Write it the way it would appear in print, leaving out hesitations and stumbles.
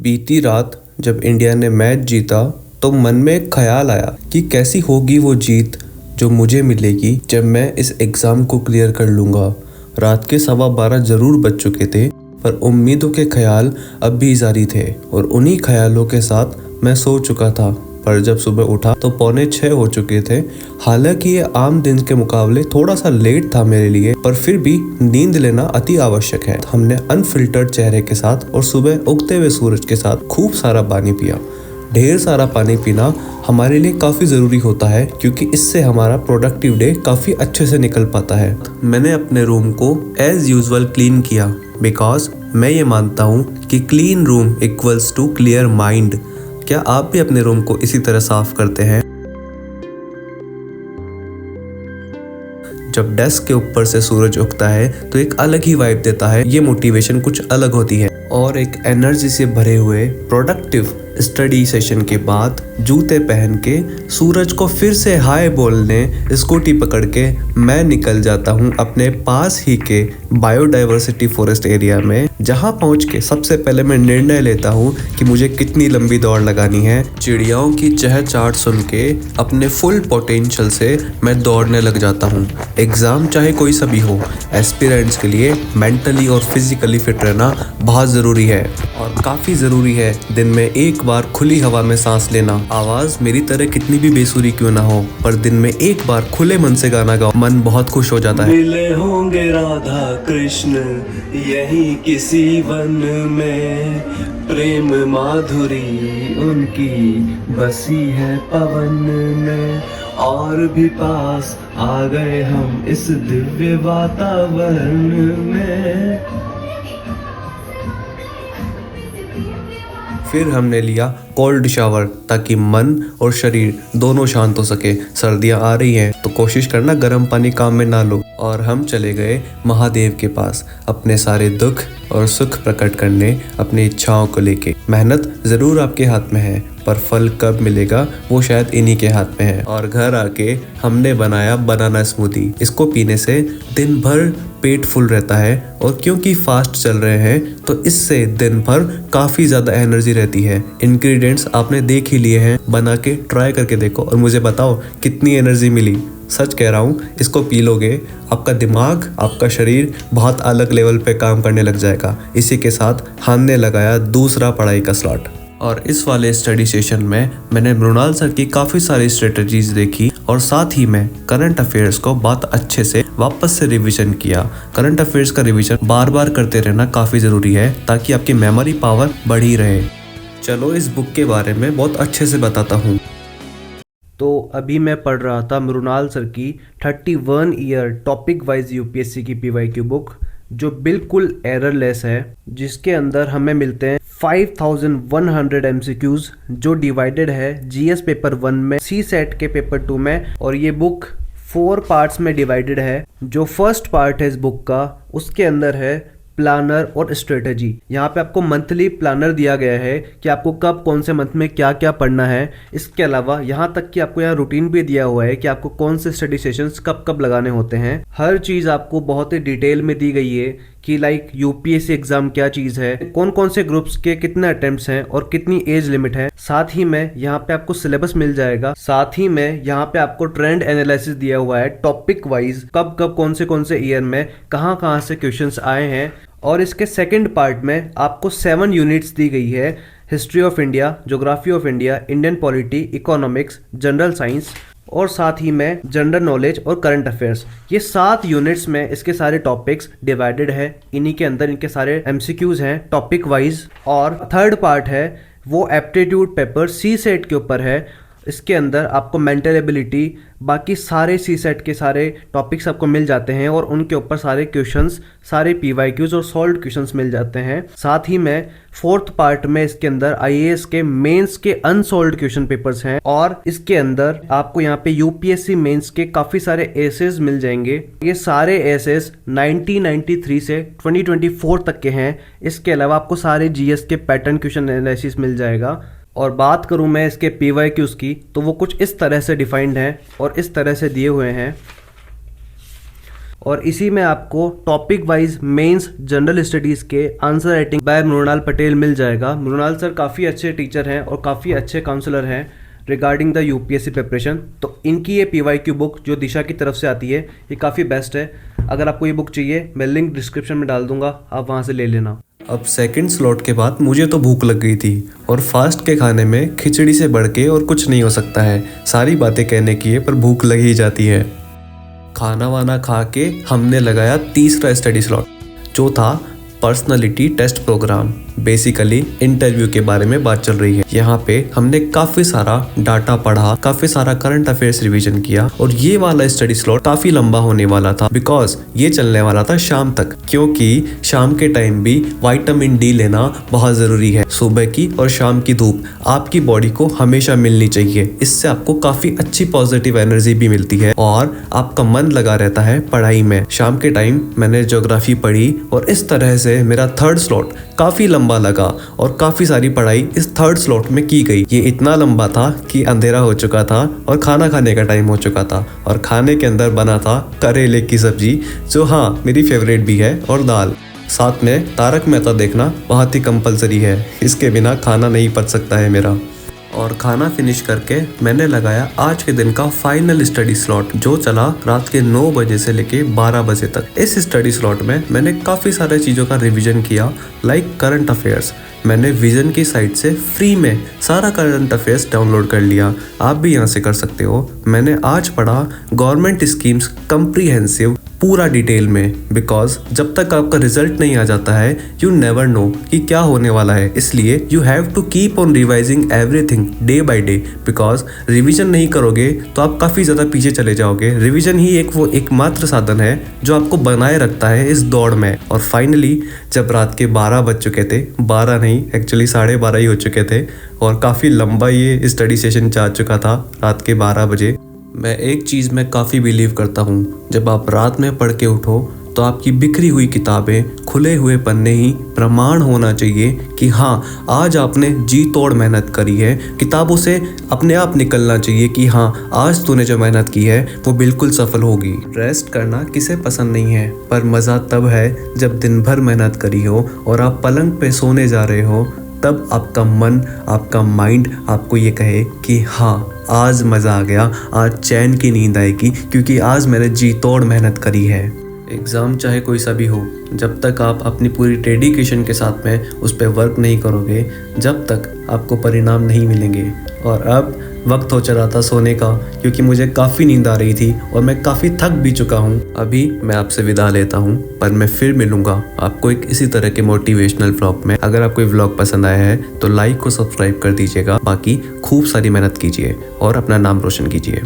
बीती रात जब इंडिया ने मैच जीता तो मन में एक ख्याल आया कि कैसी होगी वो जीत जो मुझे मिलेगी जब मैं इस एग्ज़ाम को क्लियर कर लूँगा। रात के 12:15 ज़रूर बज चुके थे, पर उम्मीदों के ख्याल अब भी जारी थे और उन्हीं ख्यालों के साथ मैं सो चुका था। पर जब सुबह उठा तो 5:45 हो चुके थे। हालांकि ये आम दिन के मुकाबले थोड़ा सा लेट था मेरे लिए, पर फिर भी नींद लेना अति आवश्यक है। हमने अनफिल्टर्ड चेहरे के साथ और सुबह उगते हुए सूरज के साथ खूब सारा पानी पिया। ढेर सारा पानी पीना हमारे लिए काफ़ी ज़रूरी होता है क्योंकि इससे हमारा प्रोडक्टिव डे काफ़ी अच्छे से निकल पाता है। मैंने अपने रूम को एज यूजुअल क्लीन किया बिकॉज मैं ये मानता हूँ कि clean room equals to clear mind. क्या आप भी अपने रूम को इसी तरह साफ करते हैं? जब डेस्क के ऊपर से सूरज उगता है तो एक अलग ही वाइब देता है। ये मोटिवेशन कुछ अलग होती है और एक एनर्जी से भरे हुए प्रोडक्टिव स्टडी सेशन के बाद जूते पहन के सूरज को फिर से हाय बोलने स्कूटी पकड़ के मैं निकल जाता हूँ अपने पास ही के बायोडाइवर्सिटी फॉरेस्ट एरिया में, जहाँ पहुँच के सबसे पहले मैं निर्णय लेता हूँ कि मुझे कितनी लंबी दौड़ लगानी है। चिड़ियाओं की चहचहाट सुन के अपने फुल पोटेंशियल से मैं दौड़ने लग जाता हूँ। एग्ज़ाम चाहे कोई सा भी हो, एस्पिरेंट्स के लिए मेंटली और फिजिकली फिट रहना बहुत ज़रूरी है और काफ़ी ज़रूरी है दिन में एक बार खुली हवा में सांस लेना। आवाज़ मेरी तरह कितनी भी बेसुरी क्यों ना हो, पर दिन में एक बार खुले मन से गाना गाओ, मन बहुत खुश हो जाता है। मिले होंगे राधा कृष्ण यही किसी वन में, प्रेम माधुरी उनकी बसी है पवन में, और भी पास आ गए हम इस दिव्य वातावरण में। फिर हमने लिया कोल्ड शावर ताकि मन और शरीर दोनों शांत हो सके। सर्दियाँ आ रही हैं तो कोशिश करना गर्म पानी काम में ना लो। और हम चले गए महादेव के पास अपने सारे दुख और सुख प्रकट करने, अपनी इच्छाओं को लेके। मेहनत ज़रूर आपके हाथ में है, पर फल कब मिलेगा वो शायद इन्हीं के हाथ में है। और घर आके हमने बनाया बनाना स्मूदी। इसको पीने से दिन भर पेट फुल रहता है और क्योंकि फास्ट चल रहे हैं तो इससे दिन भर काफ़ी ज़्यादा एनर्जी रहती है। इंग्रेडिएंट्स आपने देख ही लिए हैं, बना के ट्राई करके देखो और मुझे बताओ कितनी एनर्जी मिली। सच कह रहा हूँ, इसको पी लोगे आपका दिमाग, आपका शरीर बहुत अलग लेवल पे काम करने लग जाएगा। इसी के साथ हमने लगाया दूसरा पढ़ाई का स्लॉट और इस वाले स्टडी सेशन में मैंने मृणाल सर की काफ़ी सारी स्ट्रेटजीज देखी और साथ ही मैं करंट अफेयर्स को बहुत अच्छे से वापस से रिवीजन किया। करंट अफेयर्स का रिवीजन बार बार करते रहना काफ़ी ज़रूरी है ताकि आपकी मेमोरी पावर बढ़ी रहे। चलो इस बुक के बारे में बहुत अच्छे से बताता हूँ। तो अभी मैं पढ़ रहा था मृणाल सर की 31 ईयर टॉपिक वाइज यूपीएससी की पीवाईक्यू बुक, जो बिल्कुल एररलेस है, जिसके अंदर हमें मिलते हैं 5100 एमसीक्यूज जो डिवाइडेड है जीएस पेपर 1 में, सी सेट के पेपर 2 में। और ये बुक 4 पार्ट्स में डिवाइडेड है। जो फर्स्ट पार्ट है इस बुक का, उसके अंदर है प्लानर और स्ट्रेटजी। यहाँ पे आपको मंथली प्लानर दिया गया है कि आपको कब कौन से मंथ में क्या क्या पढ़ना है। इसके अलावा यहाँ तक कि आपको यहाँ रूटीन भी दिया हुआ है कि आपको कौन से स्टडी सेशंस कब कब लगाने होते हैं। हर चीज़ आपको बहुत ही डिटेल में दी गई है कि लाइक यूपीएससी एग्जाम क्या चीज़ है, कौन कौन से ग्रुप्स के कितने अटेम्प्ट्स हैं और कितनी एज लिमिट है। साथ ही में यहाँ पे आपको सिलेबस मिल जाएगा। साथ ही में यहाँ पे आपको ट्रेंड एनालिसिस दिया हुआ है टॉपिक वाइज, कब कब कौन से ईयर में कहाँ कहाँ से क्वेश्चंस आए हैं। और इसके सेकंड पार्ट में आपको 7 यूनिट्स दी गई है। History of India, geography of India, Indian polity, economics, general science और साथ ही में जनरल नॉलेज और करंट अफेयर्स। ये 7 यूनिट्स में इसके सारे टॉपिक्स डिवाइडेड है। इन्हीं के अंदर इनके सारे एमसीक्यूज हैं टॉपिक वाइज। और थर्ड पार्ट है वो एप्टीट्यूड पेपर सी सेट के ऊपर है। इसके अंदर आपको मेंटल एबिलिटी, बाकी सारे सी सेट के सारे टॉपिक्स आपको मिल जाते हैं और उनके ऊपर सारे क्वेश्चंस, सारे पीवाईक्यूज और सॉल्व्ड क्वेश्चंस मिल जाते हैं। साथ ही में फोर्थ पार्ट में इसके अंदर आईएएस के मेंस के अनसॉल्व्ड क्वेश्चन पेपर्स हैं और इसके अंदर आपको यहाँ पे यूपीएससी मेंस के काफ़ी सारे एसेस मिल जाएंगे। ये सारे एसेस 1993 से 2024 तक के हैं। इसके अलावा आपको सारे जीएस के पैटर्न क्वेश्चन एनालिसिस मिल जाएगा। और बात करूं मैं इसके पीवाईक्यूज की तो वो कुछ इस तरह से डिफाइंड हैं और इस तरह से दिए हुए हैं। और इसी में आपको topic wise mains general studies के answer writing by Mrinal Patel मिल जाएगा। मृणाल सर काफ़ी अच्छे टीचर हैं और काफ़ी अच्छे काउंसलर हैं रिगार्डिंग द यूपीएससी प्रिपरेशन। तो इनकी ये PYQ बुक जो दिशा की तरफ से आती है ये काफ़ी बेस्ट है। अगर आपको ये बुक चाहिए मैं लिंक डिस्क्रिप्शन में डाल दूंगा, आप वहाँ से ले लेना। अब सेकंड स्लॉट के बाद मुझे तो भूख लग गई थी और फास्ट के खाने में खिचड़ी से बढ़ के और कुछ नहीं हो सकता है। सारी बातें कहने की है पर भूख लग ही जाती है। खाना वाना खा के हमने लगाया तीसरा स्टडी स्लॉट जो था personality test program. Basically interview के बारे में बात चल रही है। यहाँ पे हमने काफी सारा डाटा पढ़ा, काफी सारा करंट अफेयर्स रिवीजन किया और ये वाला स्टडी स्लॉट काफी लंबा होने वाला था बिकॉज ये चलने वाला था शाम तक, क्योंकि शाम के टाइम भी विटामिन डी लेना बहुत जरूरी है। सुबह की और शाम की धूप आपकी बॉडी को हमेशा मिलनी चाहिए। इससे आपको काफी अच्छी पॉजिटिव एनर्जी भी मिलती है और आपका मन लगा रहता है पढ़ाई में। शाम के टाइम मैंने ज्योग्राफी पढ़ी और इस तरह से मेरा थर्ड स्लॉट काफी लंबा लगा और काफी सारी पढ़ाई इस थर्ड स्लॉट में की गई। ये इतना लंबा था कि अंधेरा हो चुका था और खाना खाने का टाइम हो चुका था और खाने के अंदर बना था करेले की सब्जी जो हाँ मेरी फेवरेट भी है, और दाल। साथ में तारक मेहता देखना बहुत ही कंपलसरी है, इसके बिना खाना नहीं पच सकता है मेरा। और खाना फिनिश करके मैंने लगाया आज के दिन का फाइनल स्टडी स्लॉट जो चला रात के 9 बजे से लेके 12 बजे तक। इस स्टडी स्लॉट में मैंने काफ़ी सारे चीज़ों का रिवीजन किया, लाइक करंट अफेयर्स। मैंने विजन की साइट से फ्री में सारा करंट अफेयर्स डाउनलोड कर लिया, आप भी यहाँ से कर सकते हो। मैंने आज पढ़ा गवर्नमेंट स्कीम्स कम्प्रीहेंसिव पूरा डिटेल में, बिकॉज जब तक आपका रिजल्ट नहीं आ जाता है यू नेवर नो कि क्या होने वाला है। इसलिए you have to keep on revising everything day by day, because revision नहीं करोगे तो आप काफ़ी ज़्यादा पीछे चले जाओगे। रिवीजन ही वो एकमात्र साधन है जो आपको बनाए रखता है इस दौड़ में। और फाइनली जब रात के 12 बज चुके थे, 12 नहीं एक्चुअली 12:30 ही हो चुके थे और काफ़ी लंबा ये स्टडी सेशन जा चुका था रात के 12 बजे। मैं एक चीज़ में काफ़ी बिलीव करता हूँ, जब आप रात में पढ़ के उठो तो आपकी बिखरी हुई किताबें, खुले हुए पन्ने ही प्रमाण होना चाहिए कि हाँ आज आपने जी तोड़ मेहनत करी है। किताबों से अपने आप निकलना चाहिए कि हाँ आज तूने जो मेहनत की है वो बिल्कुल सफल होगी। रेस्ट करना किसे पसंद नहीं है, पर मज़ा तब है जब दिन भर मेहनत करी हो और आप पलंग पे सोने जा रहे हो, तब आपका मन, आपका माइंड आपको ये कहे कि हाँ आज मज़ा आ गया, आज चैन की नींद आएगी क्योंकि आज मैंने जी तोड़ मेहनत करी है। एग्ज़ाम चाहे कोई सा भी हो, जब तक आप अपनी पूरी डेडिकेशन के साथ में उस पर वर्क नहीं करोगे, जब तक आपको परिणाम नहीं मिलेंगे। और अब वक्त हो चला था सोने का, क्योंकि मुझे काफ़ी नींद आ रही थी और मैं काफ़ी थक भी चुका हूँ। अभी मैं आपसे विदा लेता हूँ, पर मैं फिर मिलूँगा आपको एक इसी तरह के मोटिवेशनल व्लॉग में। अगर आपको ये व्लॉग पसंद आया है तो लाइक और सब्सक्राइब कर दीजिएगा। बाकी खूब सारी मेहनत कीजिए और अपना नाम रोशन कीजिए।